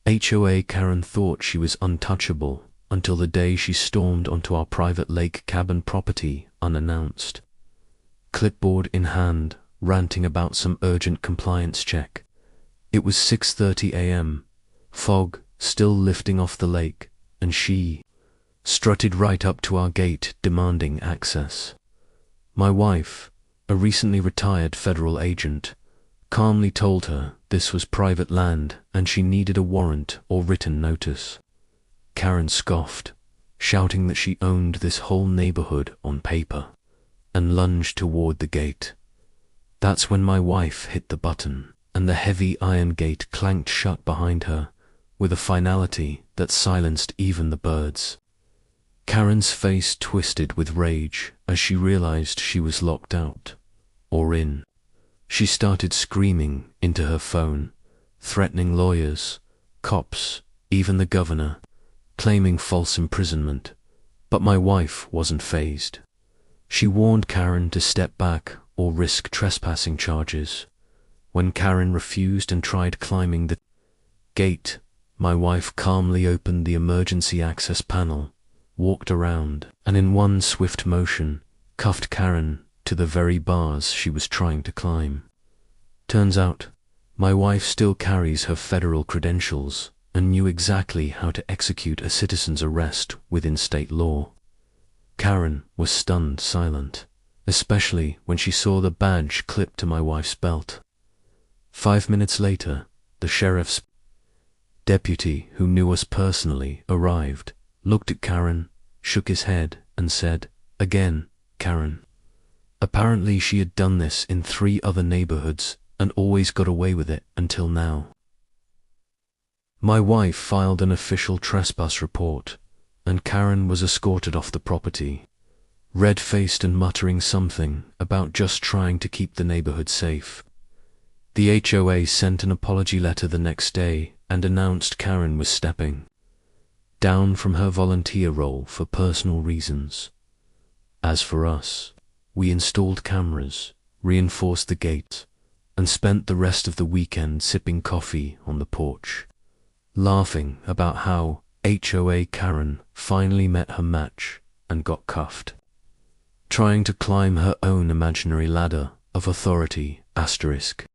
HOA Karen thought she was untouchable until the day she stormed onto our private lake cabin property unannounced. Clipboard in hand, ranting about some urgent compliance check. It was 6:30 a.m., fog still lifting off the lake, and she strutted right up to our gate demanding access. My wife, a recently retired federal agent, calmly told her this was private land and she needed a warrant or written notice. Karen scoffed, shouting that she owned this whole neighborhood on paper, and lunged toward the gate. That's when my wife hit the button, and the heavy iron gate clanked shut behind her with a finality that silenced even the birds. Karen's face twisted with rage as she realized she was locked out, or in. She started screaming into her phone, threatening lawyers, cops, even the governor, claiming false imprisonment. But my wife wasn't fazed. She warned Karen to step back or risk trespassing charges. When Karen refused and tried climbing the gate, my wife calmly opened the emergency access panel, walked around, and in one swift motion, cuffed Karen to the very bars she was trying to climb. Turns out, my wife still carries her federal credentials and knew exactly how to execute a citizen's arrest within state law. Karen was stunned silent, especially when she saw the badge clipped to my wife's belt. 5 minutes later, the sheriff's deputy, who knew us personally, arrived, looked at Karen, shook his head, and said, "Again, Karen." Apparently she had done this in 3 other neighborhoods and always got away with it until now. My wife filed an official trespass report, and Karen was escorted off the property, red-faced and muttering something about just trying to keep the neighborhood safe. The HOA sent an apology letter the next day and announced Karen was stepping down from her volunteer role for personal reasons. As for us, we installed cameras, reinforced the gate, and spent the rest of the weekend sipping coffee on the porch, laughing about how HOA Karen finally met her match and got cuffed, trying to climb her own imaginary ladder of authority *.